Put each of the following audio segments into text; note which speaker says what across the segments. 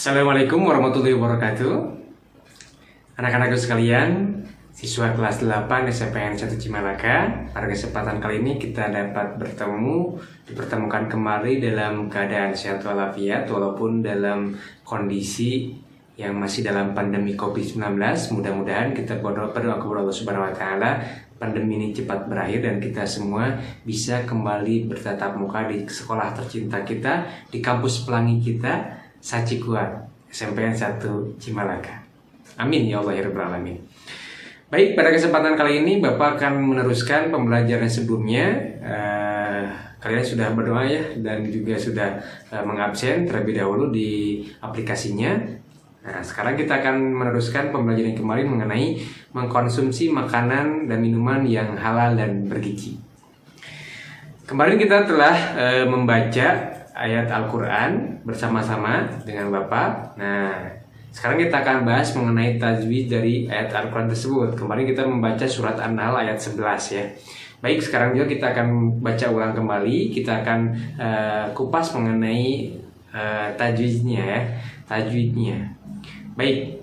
Speaker 1: Assalamualaikum warahmatullahi wabarakatuh. Anak-anakku sekalian, siswa kelas 8 SMPN 1 Cimalaka. Pada kesempatan kali ini kita dapat dipertemukan kembali dalam keadaan sehat walafiat walaupun dalam kondisi yang masih dalam pandemi COVID-19. Mudah-mudahan kita berdoa kepada Allah Subhanahu wa taala pandemi ini cepat berakhir dan kita semua bisa kembali bertatap muka di sekolah tercinta kita, di kampus pelangi kita, Sacikuan, SMPN 1 Cimalaka. Amin ya Allah ya Rabbal Alamin. Baik, pada kesempatan kali ini Bapak akan meneruskan pembelajaran sebelumnya. Kalian sudah berdoa ya dan juga sudah mengabsen terlebih dahulu di aplikasinya. Nah, sekarang kita akan meneruskan pembelajaran kemarin mengenai mengkonsumsi makanan dan minuman yang halal dan bergizi. Kemarin kita telah membaca ayat Al-Quran bersama-sama dengan Bapak. Nah, sekarang kita akan bahas mengenai tajwid dari ayat Al-Quran tersebut. Kemarin kita membaca surat An-Nahl ayat 11 ya. Baik, sekarang juga kita akan baca ulang kembali. Kita akan kupas mengenai tajwidnya ya. Tajwidnya. Baik,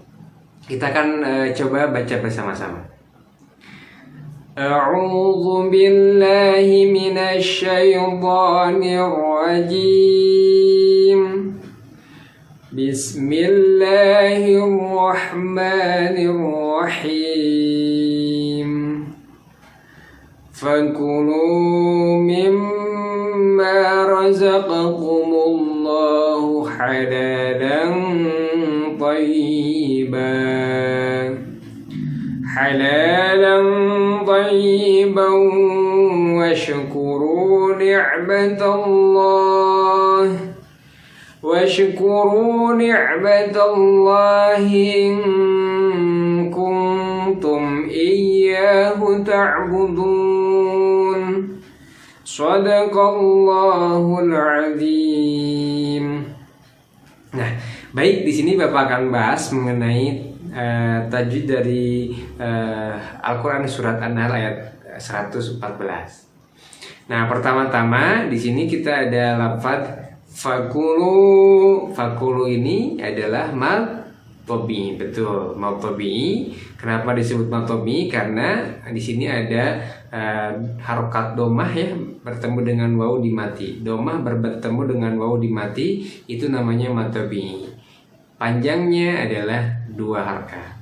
Speaker 1: kita akan coba baca bersama-sama. A'udzu billahi minasy syaithanir rajim. Bismillahirrahmanirrahim. Fakulu mimma razaqakumullahu halalan tayyiban. Halalan tayyiban washkuru ni'matallahi in kuntum iyyahu ta'budun. Shadaqallahul azim. Nah, baik, di sini Bapak akan bahas mengenai tajwid dari Al-Quran surat An-Nahl ayat 114. Nah, pertama-tama di sini kita ada lafaz fakulu. Fakulu ini adalah maltobi, betul, maltobi. Kenapa disebut maltobi? Karena di sini ada harokat domah ya, bertemu dengan waw di mati. Domah bertemu dengan waw di mati, itu namanya maltobi. Panjangnya adalah 2 harkat.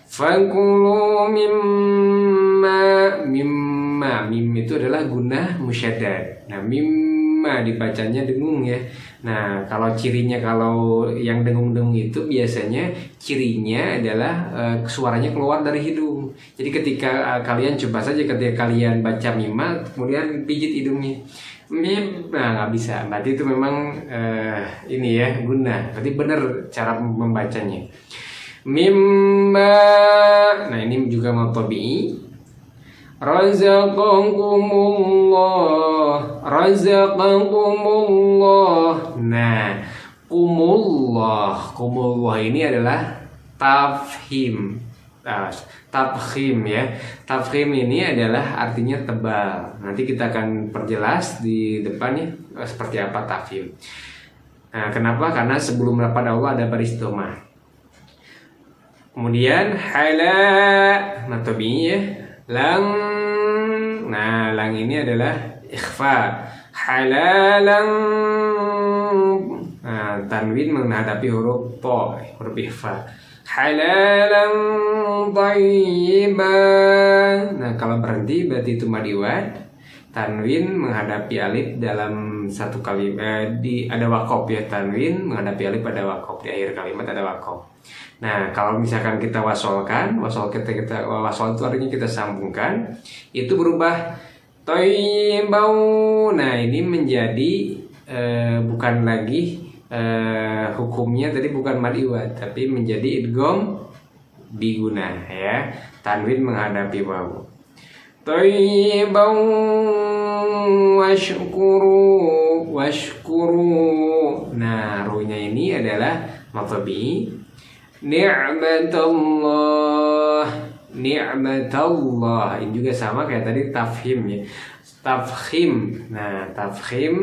Speaker 1: Fakulu mimma. Mim itu adalah gunah musyaddad. Nah, mimma dibacanya dengung ya. Nah, kalau cirinya, kalau yang dengung-dengung itu biasanya cirinya adalah suaranya keluar dari hidung. Jadi ketika kalian coba saja ketika kalian baca mimma kemudian pijit hidungnya. Mim, nah nggak bisa. Berarti itu memang ini ya, guna. Berarti benar cara membacanya. Mimma. Nah, ini juga matobi. Razaqakumullah. Nah, kumullah ini adalah tafhim. Tafhim ya. Tafhim ini adalah artinya tebal. Nanti kita akan perjelas di depannya seperti apa tafhim. Nah, kenapa? Karena sebelum pada Allah ada baris domah. Kemudian hala matobi ya. Lang. Nah, lang ini adalah ikhfa. Halalang. Nah, tanwin menghadapi huruf to, huruf ikhfa. Halalan thayyiban. Nah, kalau berhenti berarti itu madiwad. Tanwin menghadapi alif dalam satu kalimat, ada wakof ya. Tanwin menghadapi alif pada wakof, di akhir kalimat ada wakof. Nah, kalau misalkan kita wasolkan, wasol itu artinya kita sambungkan, itu berubah thayyibau. Nah, ini menjadi bukan lagi hukumnya tadi bukan madiwad, tapi menjadi idgham biguna ya. Tanwin menghadapi wawu. Thayyibau washkuru. Nah, runya ini adalah matobi. Ni'matallah. Ini juga sama kayak tadi tafhim ya. Tafhim. Nah, tafhim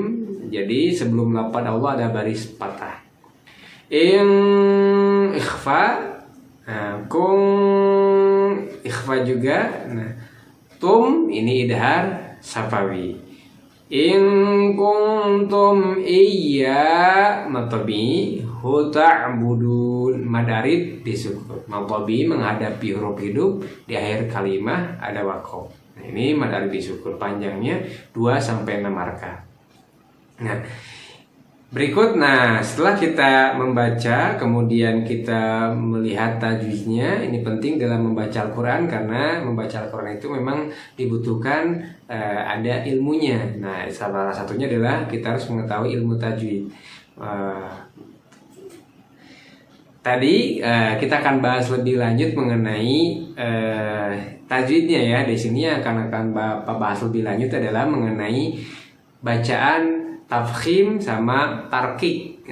Speaker 1: jadi sebelum lafaz Allah ada baris patah. In ikhfa, nah, kung ikhfa juga. Nah, tum ini idhar safawi. In kuntum iya matobi huta'budun, madarid disukun. Matobi menghadapi huruf hidup, di akhir kalimat ada wakof. Nah, ini madarid disukun, panjangnya 2-6 marka. Nah, berikut, setelah kita membaca, kemudian kita melihat tajwidnya. Ini penting dalam membaca Al-Quran, karena membaca Al-Quran itu memang dibutuhkan ada ilmunya. Nah, salah satunya adalah kita harus mengetahui ilmu tajwid. Tadi kita akan bahas lebih lanjut mengenai tajwidnya ya. Di sini akan Bapak bahas lebih lanjut adalah mengenai bacaan tafkhim sama tarkik.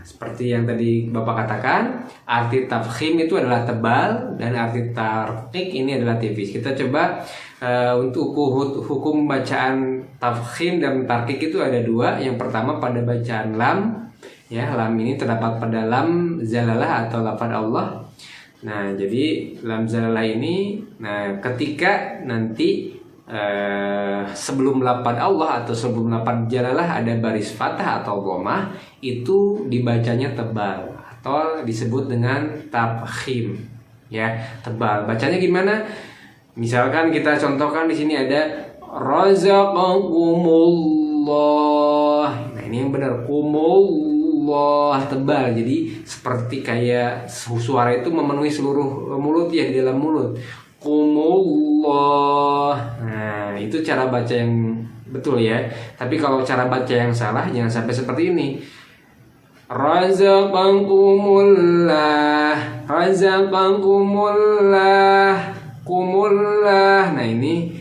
Speaker 1: Seperti yang tadi Bapak katakan, arti tafkhim itu adalah tebal dan arti tarkik ini adalah tipis. Kita coba untuk hukum bacaan tafkhim dan tarkik itu ada 2. Yang pertama pada bacaan lam, ya, lam ini terdapat pada lam zalalah atau lafaz Allah. Nah, jadi lam zalalah ini, ketika nanti sebelum lafaz Allah atau sebelum lafaz jalalah ada baris fathah atau dhammah, itu dibacanya tebal atau disebut dengan tafkhim, ya, tebal. Bacanya gimana? Misalkan kita contohkan di sini ada razaqakumullah. Nah, ini yang benar, kumullah, tebal. Jadi seperti kayak suara itu memenuhi seluruh mulut ya, di dalam mulut. Kumullah. Nah, itu cara baca yang betul ya. Tapi kalau cara baca yang salah, jangan sampai seperti ini. Razaqakumullah, razaqakumullah, kumullah. Nah, ini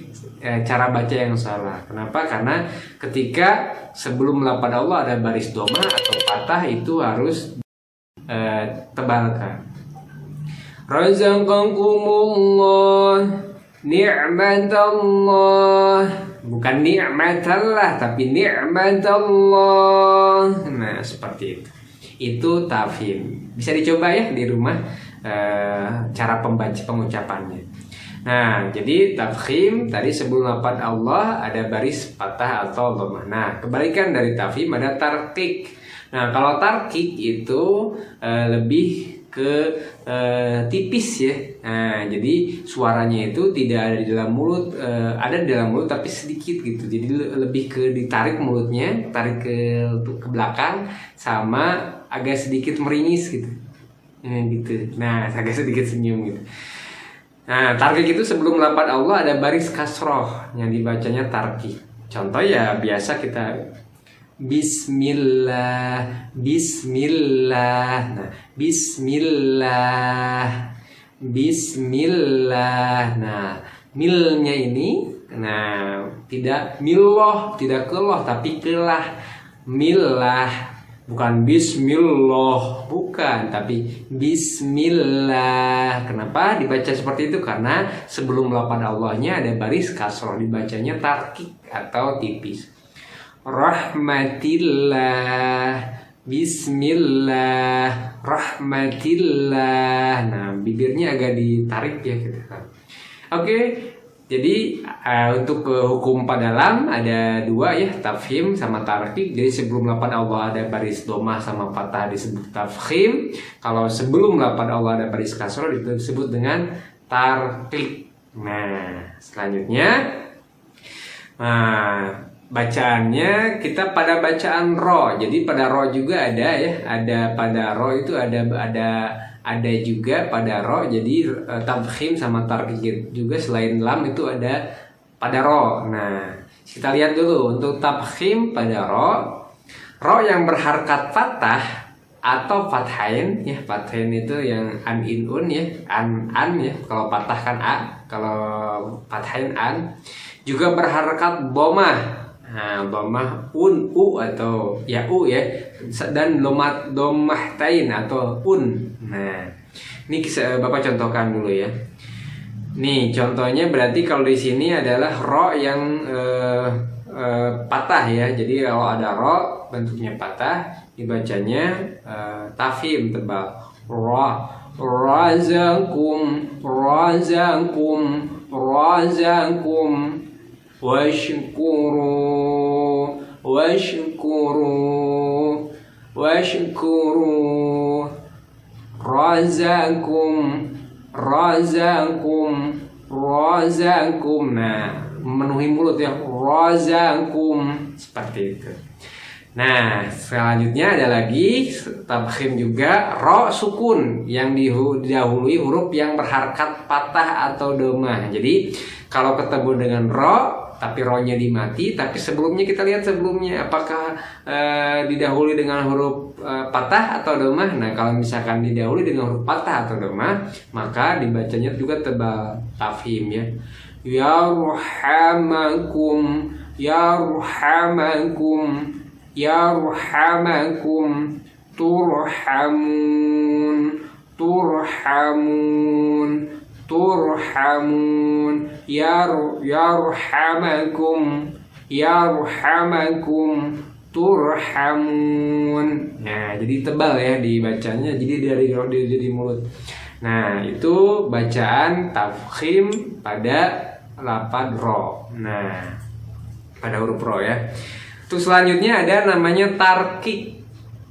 Speaker 1: cara baca yang salah. Kenapa? Karena ketika sebelum lafaz Allah ada baris dhammah atau fathah, itu harus tebalkan. Razaqakumullah, ni'matallah, bukan ni'matallah tapi ni'matallah. Nah, seperti itu. Itu tafhim. Bisa dicoba ya di rumah cara pengucapannya. Nah, jadi tafkhim tadi sebelum lafaz Allah ada baris fathah atau dhammah. Nah, kebalikan dari tafhim ada tarkik. Nah, kalau tarkik itu lebih ke tipis ya. Nah, jadi suaranya itu tidak ada di dalam mulut, ada di dalam mulut tapi sedikit gitu. Jadi lebih ke ditarik mulutnya, tarik ke belakang, sama agak sedikit meringis gitu. Gitu. Nah, agak sedikit senyum gitu. Nah, tarkik itu sebelum lafaz Allah ada baris kasroh yang dibacanya tarkik. Contoh ya biasa kita Bismillah, Bismillah. Nah, Bismillah, Bismillah. Nah, milnya ini, tidak milloh, tidak keloh, tapi kelah. Millah, bukan Bismillah, bukan, tapi Bismillah. Kenapa dibaca seperti itu? Karena sebelum lafaz Allahnya ada baris kasroh, dibacanya tarkik atau tipis. Rahmatillah, Bismillah, Rahmatillah. Nah, bibirnya agak ditarik ya gitu. Oke, jadi untuk hukum pada lam ada 2 ya, tafhim sama tarkik. Jadi sebelum lafaz Allah ada baris dhammah sama fathah disebut tafhim. Kalau sebelum lafaz Allah ada baris kasroh disebut dengan tarkik. Nah, selanjutnya, bacaannya kita pada bacaan ro. Jadi pada ro juga ada ya, ada pada ro itu ada juga pada ro. Jadi tafkhim sama tarkik juga selain lam itu ada pada ro. Nah, kita lihat dulu untuk tafkhim pada ro. Ro yang berharkat fathah atau fathain ya, fathain itu yang an in un ya, an ya. Kalau fathah kan a, kalau fathain an. Juga berharkat dhammah. Nah, dhammah un u atau ya u ya, dan dhammahtain atau un. Nah, ini Bapak contohkan dulu ya. Nih contohnya berarti kalau di sini adalah ro yang patah ya. Jadi kalau ada ro bentuknya patah, dibacanya tafhim tebal. Razaqum washkuru razaqum. Nah, memenuhi mulut ya, razaqum, seperti itu. Nah, selanjutnya ada lagi tafkhim juga ro sukun yang didahului huruf yang berharakat patah atau domah. Jadi kalau ketemu dengan ro tapi ro-nya dimati, tapi sebelumnya kita lihat sebelumnya apakah didahului dengan huruf patah atau domah. Nah, kalau misalkan didahului dengan huruf patah atau domah, maka dibacanya juga tebal tafhim ya. Yarhamakum turhamun yarhamakum turhamun. Nah, jadi tebal ya dibacanya, jadi dari mulut. Nah, itu bacaan tafkhim pada lafaz ro. Nah, pada huruf ro ya. Terus selanjutnya ada namanya tarkik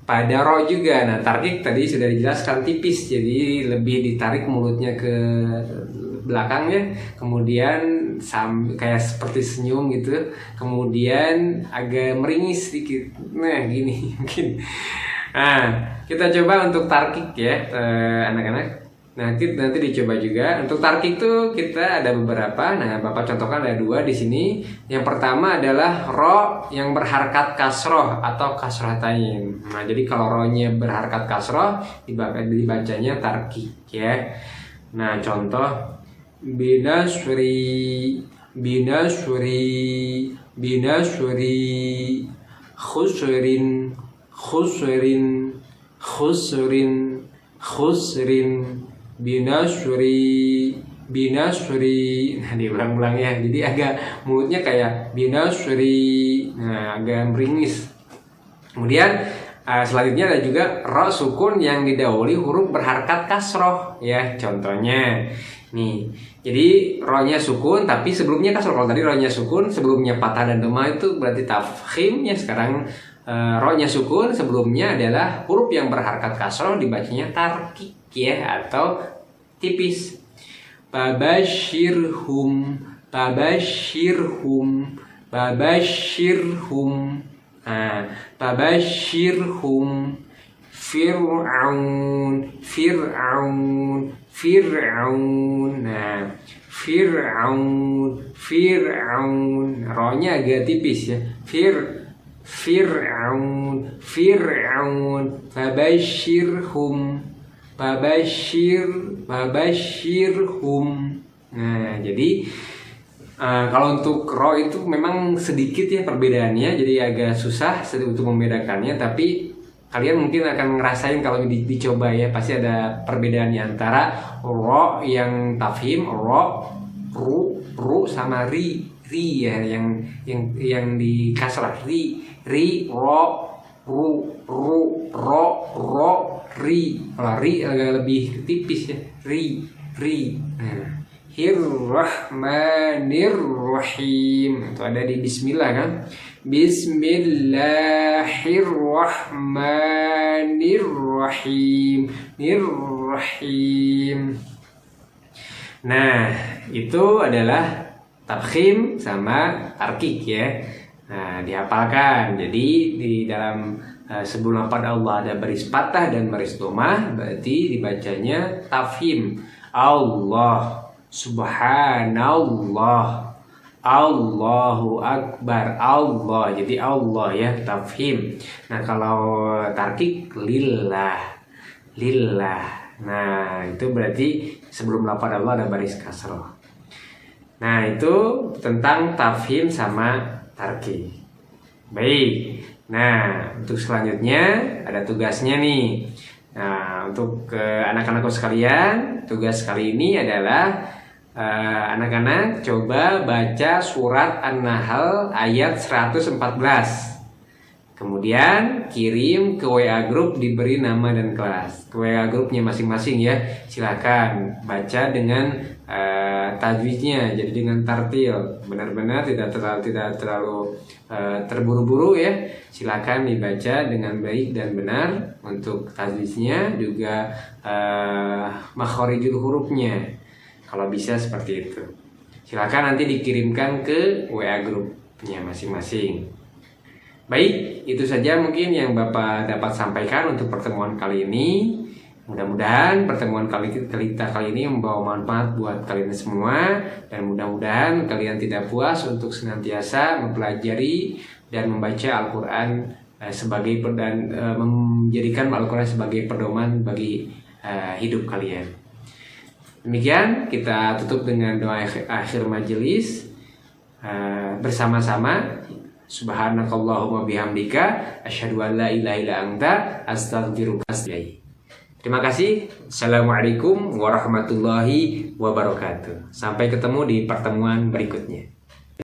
Speaker 1: pada ro juga. Nah, tarkik tadi sudah dijelaskan tipis, jadi lebih ditarik mulutnya ke belakangnya, kemudian kayak seperti senyum gitu, kemudian agak meringis sedikit. Nah, gini mungkin. Nah, kita coba untuk tarkik ya, anak-anak. Nanti dicoba juga. Untuk tarkik itu kita ada beberapa. Nah, Bapak contohkan ada 2 di sini. Yang pertama adalah ro yang berharakat kasroh atau kasrohatain. Nah, jadi kalau ro-nya berharakat kasroh dibacanya tarkik ya. Nah, contoh binasri khusrin binasri. Nah, diulang-ulang ya, jadi agak mulutnya kayak binasri. Nah, agak meringis. Kemudian selanjutnya ada juga ro sukun yang didahului huruf berharakat kasroh ya. Contohnya nih, jadi ro-nya sukun tapi sebelumnya kasroh. Kalau tadi ro-nya sukun sebelumnya patah dan domah itu berarti tafkhim ya. Sekarang ro-nya sukun sebelumnya adalah huruf yang berharakat kasroh, dibacanya tarkik ya atau tipis. Babashirhum Fir'aun. Nah, Fir'aun. Ro-nya agak tipis ya. Fir'aun. Babashirhum. Nah, jadi kalau untuk ro itu memang sedikit ya perbedaannya, jadi agak susah untuk membedakannya. Tapi kalian mungkin akan ngerasain kalau dicoba ya, pasti ada perbedaannya antara ro yang tafhim, ru sama ri ya, yang di kasrah ri ro ri. Kalau ri agak lebih tipis ya, ri. Nah, Bismillahirrahmanirrahim. Itu ada di bismillah kan? Bismillahirrahmanirrahim. Nah, itu adalah tafkhim sama tarkik ya. Nah, dihafalkan. Jadi di dalam sebelum lafaz Allah ada baris patah dan baris domah, berarti dibacanya tafhim. Allah, subhanallah, Allahu akbar, Allah. Jadi Allah ya tafhim. Nah, kalau tarkik lillah. Nah, itu berarti sebelum lafaz Allah ada baris kasroh. Nah, itu tentang tafhim sama tarkik. Baik. Nah, untuk selanjutnya ada tugasnya nih. Nah, untuk anak-anakku sekalian, tugas kali ini adalah anak-anak coba baca surat An-Nahl ayat 114. Kemudian kirim ke WA grup, diberi nama dan kelas. Ke WA grupnya masing-masing ya. Silakan baca dengan tajwidnya, jadi dengan tartil. Benar-benar tidak terlalu terburu-buru ya. Silakan dibaca dengan baik dan benar untuk tajwidnya, juga makhorijul hurufnya. Kalau bisa seperti itu. Silakan nanti dikirimkan ke WA grupnya masing-masing. Baik, itu saja mungkin yang Bapak dapat sampaikan untuk pertemuan kali ini. Mudah-mudahan pertemuan kita kali ini membawa manfaat buat kalian semua, dan mudah-mudahan kalian tidak puas untuk senantiasa mempelajari dan membaca Al-Quran menjadikan Al-Quran sebagai pedoman bagi hidup kalian. Demikian kita tutup dengan doa akhir majelis bersama-sama. Subhanakallahumma bihamdika asyhadu an la ilaha illa anta astaghfiruka. Terima kasih. Assalamualaikum warahmatullahi wabarakatuh. Sampai ketemu di pertemuan berikutnya.